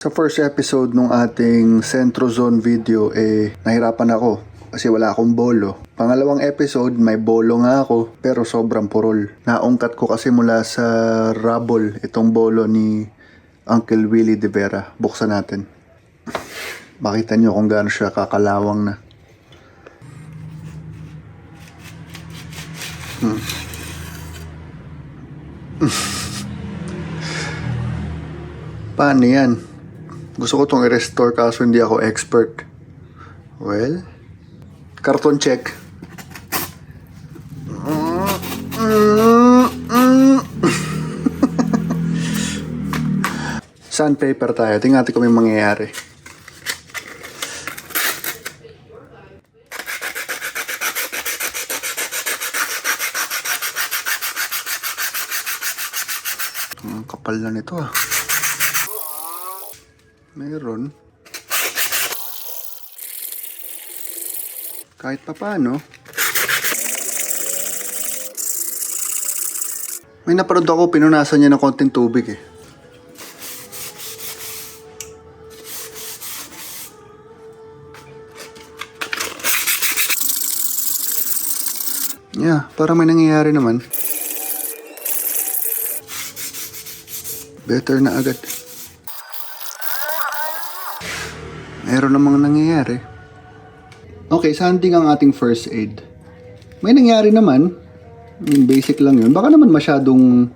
Sa first episode nung ating Centro Zone video, nahirapan ako kasi wala akong bolo. Pangalawang episode, may bolo nga ako pero sobrang purol. Naungkat ko kasi mula sa rubble itong bolo ni Uncle Willie De Vera. Buksan natin. Makita nyo kung gaano siya kakalawang na. Paano yan? Gusto ko itong i-restore kaso hindi ako expert. Well, karton check. Sandpaper tayo. Tingnan natin kung may mangyayari. Ang kapal na nito ah. Meron. Kahit pa paano. May napanood ako, pinunasan niya ng konting tubig eh. Yeah, parang may nangyayari naman. Better na agad. Meron namang nangyayari. Okay, sanding ang ating first aid. May nangyari naman. Basic lang yun. Baka naman masyadong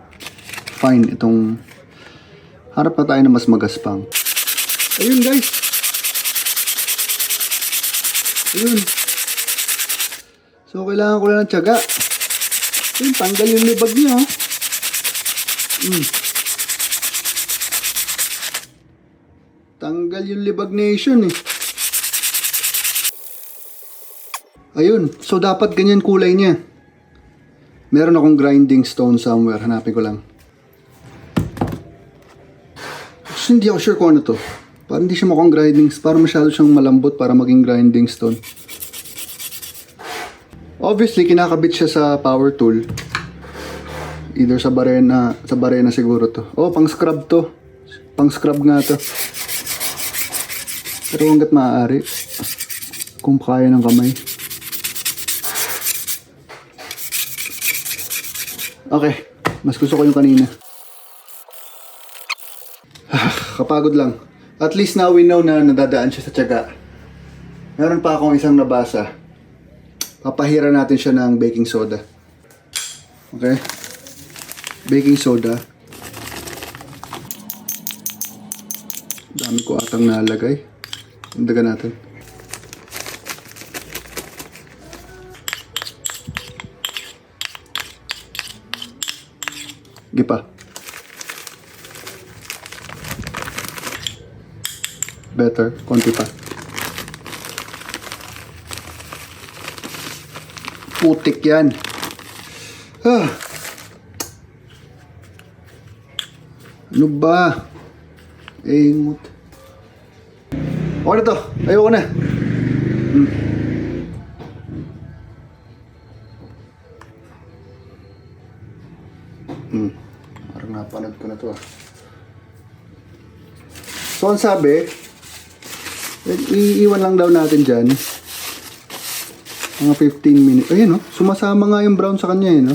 fine itong... Harap na tayo na mas magaspang. Ayun guys. Ayun. So, kailangan ko lang ng tiyaga. Ayun, tanggal yung libag niya. Tanggal yung libag nation eh. Ayun. So, dapat ganyan kulay niya. Meron akong grinding stone somewhere. Hanapin ko lang. So, hindi ako sure kung ano to. Parang hindi siya mukhang grinding. Parang masyado siyang malambot para maging grinding stone. Obviously, kinakabit siya sa power tool. Either sa barena. Sa barena siguro to. Oh, pang scrub to. Pang scrub nga to. Pero hanggat maaari, kung kaya ng kamay. Okay, mas gusto ko yung kanina. Kapagod lang. At least now we know na nadadaan siya sa tiyaga. Meron pa akong isang nabasa. Papahira natin siya ng baking soda. Okay? Baking soda. Dami ko atang nalagay. Dagan natin. Gipa. Better. Konti pa. Putik yan. Ano ba? Ingot. Okay na to. Ayoko na. Parang napanood ko na to ah. So, ang sabi, iiwan lang daw natin dyan. Mga 15 minutes. Ayun no. Sumasama nga yung brown sa kanya eh no.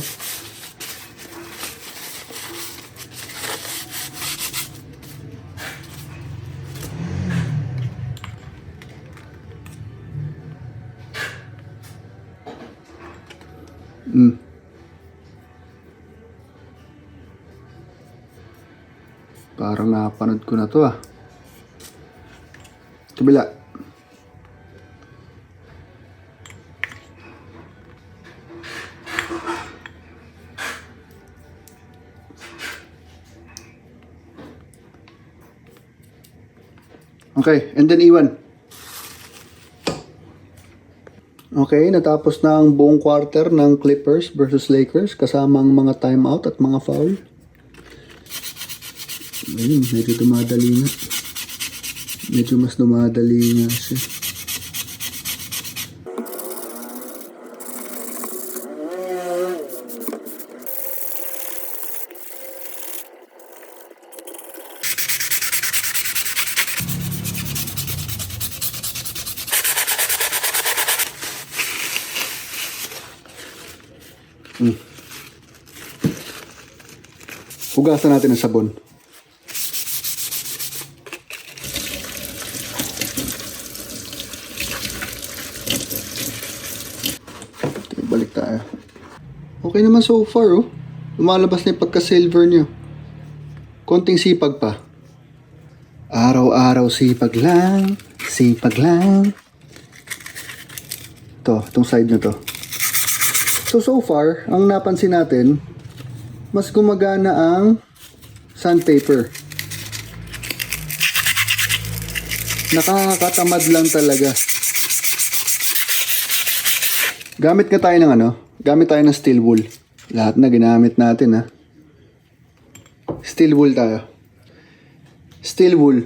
Parang napanood ko na to ah. Kabila. Okay, and then iwan. Okay, natapos na ang buong quarter ng Clippers versus Lakers kasama ang mga timeout at mga foul. Ayun, medyo dumadali na. Medyo mas dumadali nga siya. Hugasan natin ng sabon. Okay, balik tayo. Okay naman so far, oh. Lumalabas na yung pagka-silver nyo. Konting sipag pa. Araw-araw sipag lang. Sipag lang. Itong side na to. So far, ang napansin natin, mas gumagana ang sandpaper. Nakakatamad lang talaga. Gamit tayo ng steel wool. Lahat na ginamit natin, ha. Steel wool tayo. Steel wool.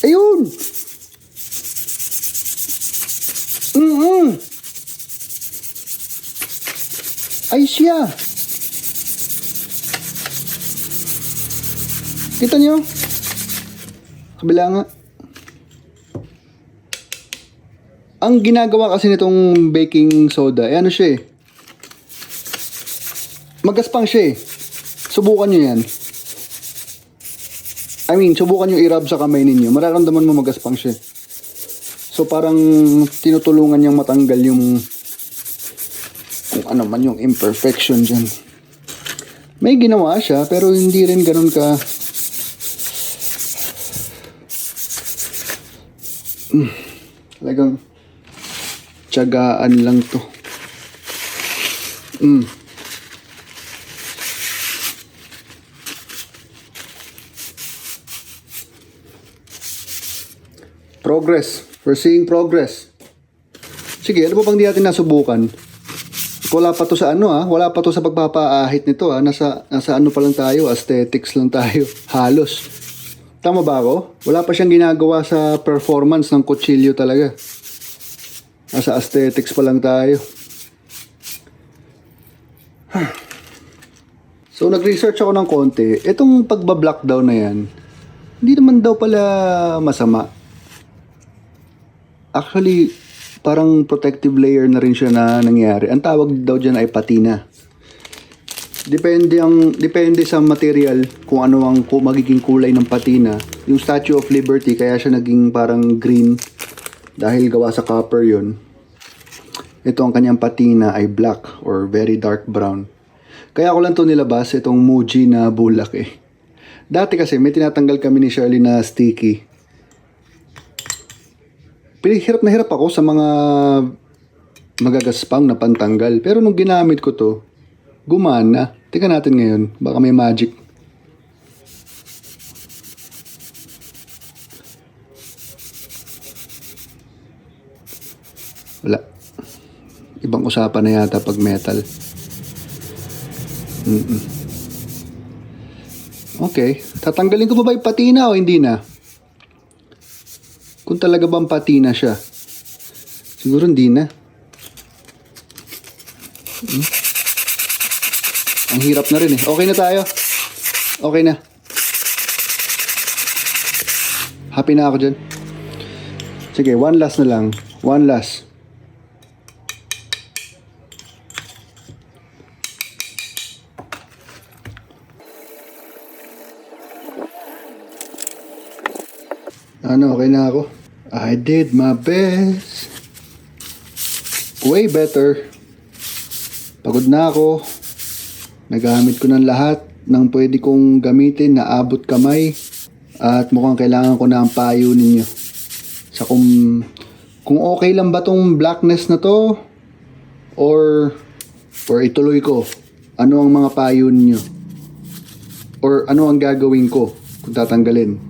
Ayun! Ay siya! Kita niyo? Kabila nga. Ang ginagawa kasi nitong baking soda, ano siya eh. Magaspang siya eh. Subukan nyo yan. Subukan nyo i-rub sa kamay ninyo. Mararamdaman mo magaspang siya. So parang tinutulungan niyang matanggal yung kung ano man yung imperfection dyan. May ginawa siya pero hindi rin ganun ka talagang tiyagaan lang to. Progress. We're seeing progress. Sige, ano pa bang di natin nasubukan? Wala pa to sa wala pa to sa pagpapaahit nito, nasa ano pa lang tayo, aesthetics lang tayo, halos. Tama ba ako? Wala pa siyang ginagawa sa performance ng kutsilyo talaga. Nasa aesthetics pa lang tayo. So nag-research ako ng konti. Itong pagba-black down na yan, hindi naman daw pala masama. Actually, parang protective layer na rin siya na nangyari. Ang tawag daw dyan ay patina. Depende sa material kung ano ang magiging kulay ng patina. Yung Statue of Liberty, kaya siya naging parang green dahil gawa sa copper yun. Ito ang kanyang patina ay black or very dark brown. Kaya ko lang to nilabas, itong Muji na bulak eh. Dati kasi may tinatanggal kami ni Shirley na sticky. Hirap na hirap ako sa mga magagaspang na pantanggal. Pero nung ginamit ko to, gumana. Tika natin ngayon, baka may magic. Wala. Ibang usapan na yata pag metal. Okay. Tatanggalin ko pa ba yung patina o hindi na? Kung talaga bang patina siya. Siguro hindi na. Ang hirap na rin eh. Okay na tayo. Okay na. Happy na ako dyan. Sige, one last na lang. One last. Okay na ako. I did my best. Way better. Pagod na ako. Nagamit ko ng lahat ng pwede kong gamitin na abot kamay. At mukhang kailangan ko na ang payo ninyo. Sa kung okay lang ba tong blackness na to or ituloy ko. Ano ang mga payo ninyo? Or ano ang gagawin ko kung tatanggalin?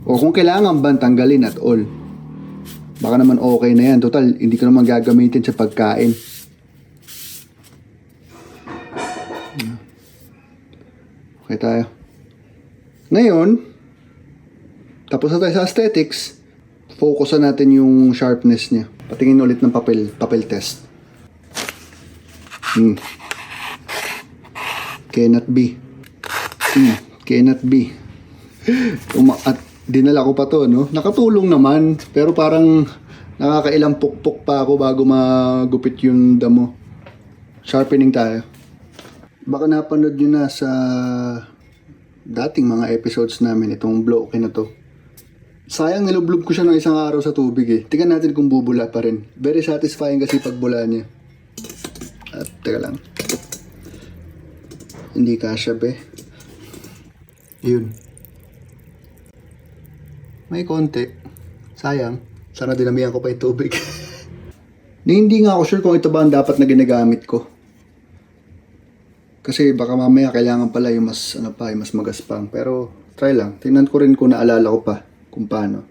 O kung kailangan ba tanggalin at all. Baka naman okay na yan. Total, hindi ko naman gagamitin sa pagkain. Okay tayo. Ngayon, tapos na tayo sa aesthetics. Focusan natin yung sharpness niya. Patingin ulit ng papel test. Cannot be. Cannot be. At dinala ko pa to, no? Nakatulong naman, pero parang nakakailang pukpok pa ako bago magupit yung damo. Sharpening tayo. Baka napanood nyo na sa dating mga episodes namin itong blow okay na to. Sayang nilublob ko siya ng isang araw sa tubig eh. Tingnan natin kung bubula pa rin. Very satisfying kasi pag bula niya. At teka lang. Hindi kasya be. Yun. May konti. Sayang. Sana dinamihan ko pa yung tubig. Hindi nga ako sure kung ito ba ang dapat na ginagamit ko. Kasi baka mamaya kailangan pala yung mas, yung mas magaspang. Pero try lang. Tingnan ko rin kung naalala ko pa kung paano.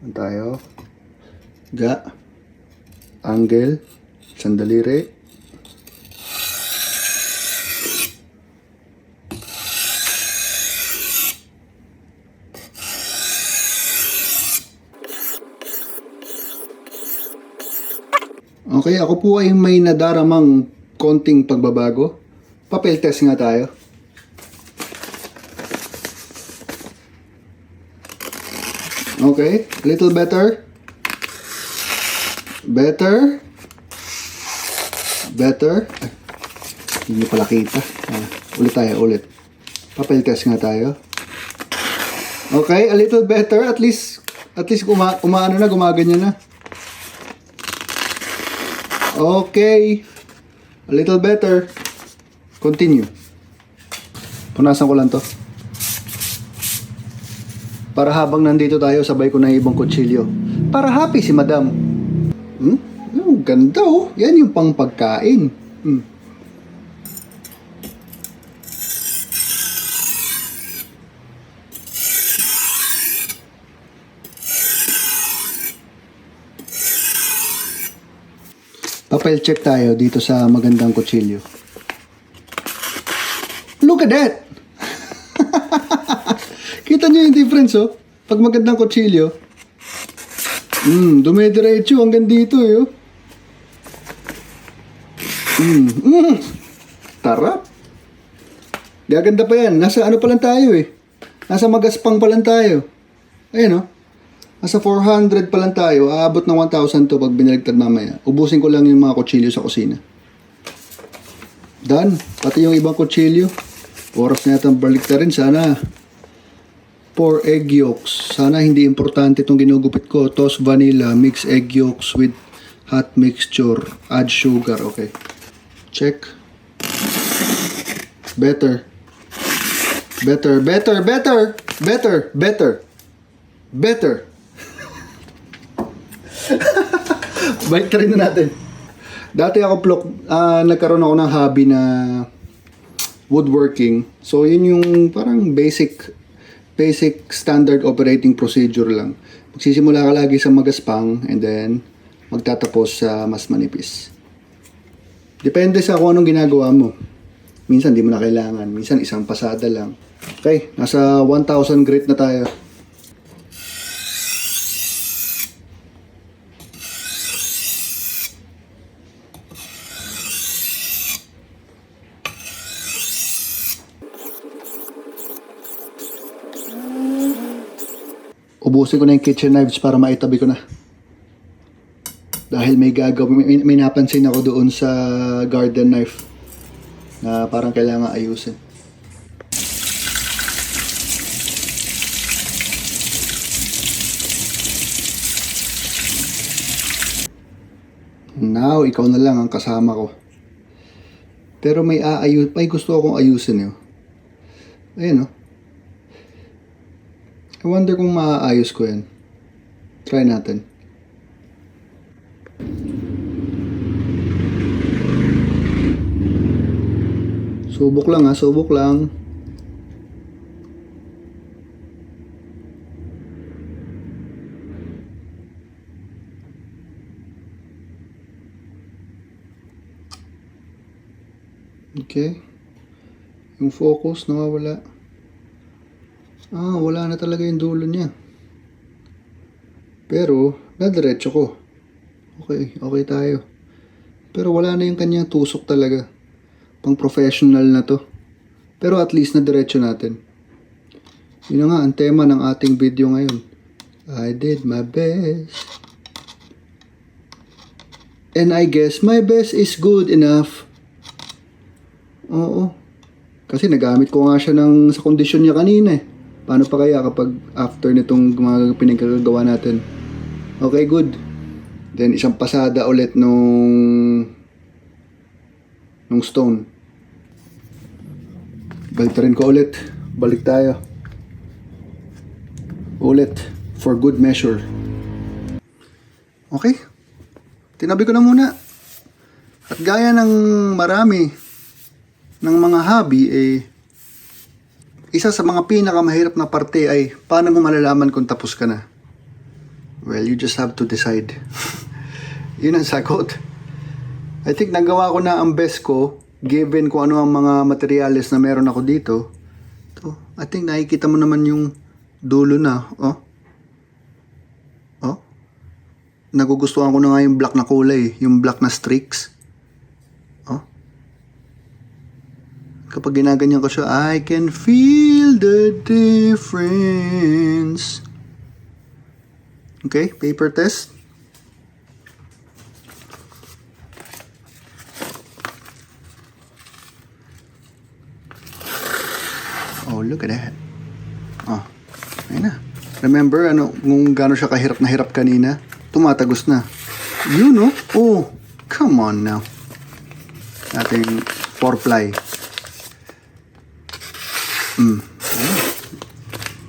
Ano tayo? Ga. Angle. Sandaliri. Okay, ako po ay may nadaramang konting pagbabago. Papel test nga tayo. Okay, little better. Better. Better. Ay, hindi pala kita. Ulit tayo, ulit. Papel test nga tayo. Okay, a little better. At least gumaganyan na. Okay. A little better. Continue. Punasan ko lang to. Para habang nandito tayo, sabay ko na ibang kutsilyo. Para happy si madam. Ganda oh. Yan yung pang pagkain. Papel check tayo dito sa magandang kutsilyo. Look at that! Kita nyo yung difference oh. Pag magandang kutsilyo, dumidiretso hanggang dito eh oh. Tarap! Gaganda pa yan. Nasa ano pa lang tayo eh. Nasa magaspang pa lang tayo. Ayan oh. Nasa 400 pa lang tayo. Aabot ng 1,000 to pag binaligtad mamaya. Ubusin ko lang yung mga kutsilyo sa kusina. Done. Pati yung ibang kutsilyo. Oras na yatang baliktarin. Sana 4 egg yolks. Sana hindi importante itong ginugupit ko. Toast vanilla. Mix egg yolks with hot mixture. Add sugar. Okay. Check. Better. Better. Better. Better. Better. Better. Better. Balik na rin natin. Dati ako nagkaroon ako ng hobby na woodworking. So yun yung parang basic standard operating procedure lang. Magsisimula ka lagi sa magaspang and then magtatapos sa mas manipis. Depende sa kung anong ginagawa mo. Minsan di mo na kailangan, minsan isang pasada lang. Okay, nasa 1,000 grit na tayo. Ubusin ko na yung kitchen knives para maitabi ko na. Dahil may gagawin, may napansin ako doon sa garden knife na parang kailangan ayusin. Now, ikaw na lang ang kasama ko. Pero may gusto akong ayusin yun. Ayun oh. I wonder kung maaayos ko yan. Try natin. Subok lang ha, subok lang. Okay. Yung focus nawawala. Wala na talaga yung dulo niya. Pero, nadiretso ko. Okay tayo. Pero wala na yung kanyang tusok talaga. Pang professional na to. Pero at least nadiretso natin. Yun na nga ang tema ng ating video ngayon. I did my best. And I guess my best is good enough. Oo. Kasi nagamit ko nga siya sa kondisyon niya kanina eh. Paano pa kaya kapag after nitong mga pinagkagagawa natin? Okay, good. Then isang pasada ulit nung stone. Baltarin ko ulit. Balik tayo. Ulit. For good measure. Okay. Tinabi ko na muna. At gaya ng marami ng mga hobby, isa sa mga pinakamahirap na parte ay paano mo malalaman kung tapos ka na? Well, you just have to decide. Yun ang sagot. I think nagawa ko na ang best ko given kung ano ang mga materyales na meron ako dito. So, I think nakikita mo naman yung dulo na. Oh. Nagugustuhan ko na nga yung black na kulay, yung black na streaks. Oh. Kapag ginaganyan ko siya, I can feel the difference. Okay, paper test. Oh, look at that. Oh, ayun na. Remember, kung gaano siya kahirap na hirap kanina? Tumatagos na. Yun, no? Oh, come on now. Ating 4-ply.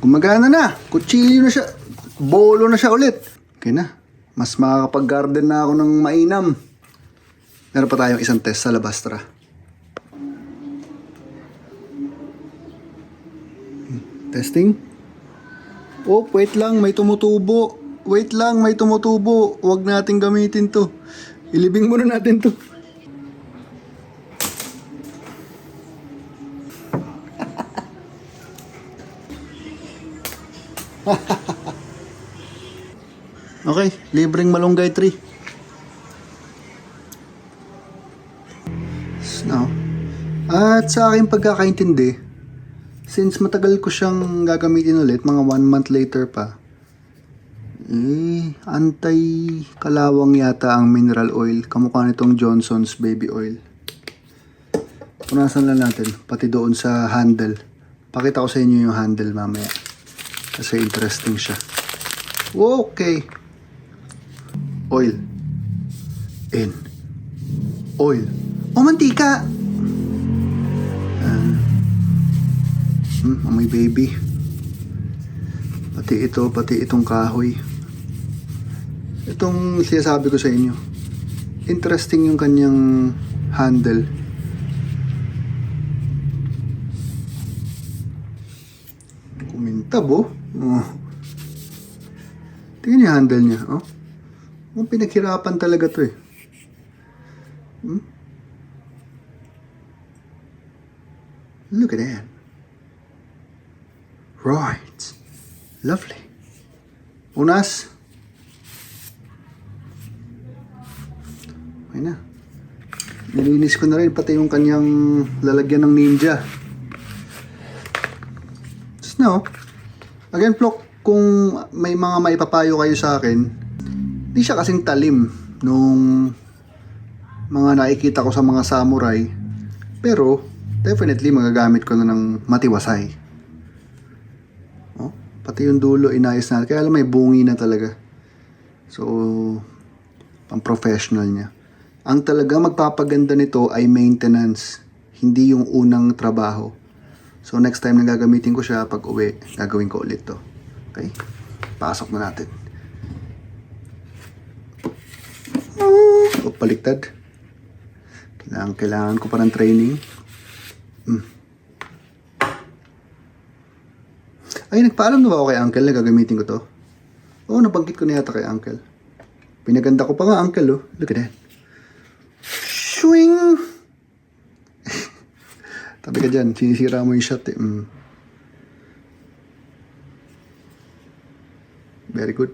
Gumagana na. Kutsilyo na siya. Bolo na siya ulit. Okay na. Mas makakapag-garden na ako ng mainam. Meron pa tayong isang test sa labas, tara. Testing. Oh, wait lang. May tumutubo. Wait lang, may tumutubo. Huwag natin gamitin to. Ilibing muna natin to. Okay, libreng malunggay tree. No. At sa aking pagkakaintindi, since matagal ko siyang gagamitin ulit, mga 1 month later pa, anti-kalawang yata ang mineral oil. Kamukha nitong Johnson's baby oil. Punasan lang natin, pati doon sa handle. Pakita ko sa inyo yung handle mamaya. Kasi interesting siya. Okay. Oil. In. Oil. Oh, mantika! Amoy baby. Pati itong kahoy. Itong sinasabi ko sa inyo. Interesting yung kanyang handle. Kumintab, oh. Tingnan yung handle niya, oh. Ang pinaghirapan talaga to, eh. Look at that. Right. Lovely. Unas. Okay na. Nilinis ko na rin pati yung kanyang lalagyan ng ninja. Just now, again, Plok, kung may mga maipapayo kayo sa akin, di siya kasing talim nung mga nakikita ko sa mga samurai. Pero, definitely magagamit ko na ng matiwasay. Oh, pati yung dulo inayos na. Kaya alam, may bungi na talaga. So, pang professional niya. Ang talaga magpapaganda nito ay maintenance, hindi yung unang trabaho. So next time na gagamitin ko siya pag uwi, gagawin ko ulit to. Okay? Pasok na natin. Baliktad. Kailangan ko pa ng training. Ay, nagpaalam na ba ako kay Uncle na gagamitin ko to? Oo, nabanggit ko na yata kay Uncle. Pinaganda ko pa nga, Uncle, oh. Look at that. Swing! Tabi ka dyan, sinisira mo yung shot, eh. Very good.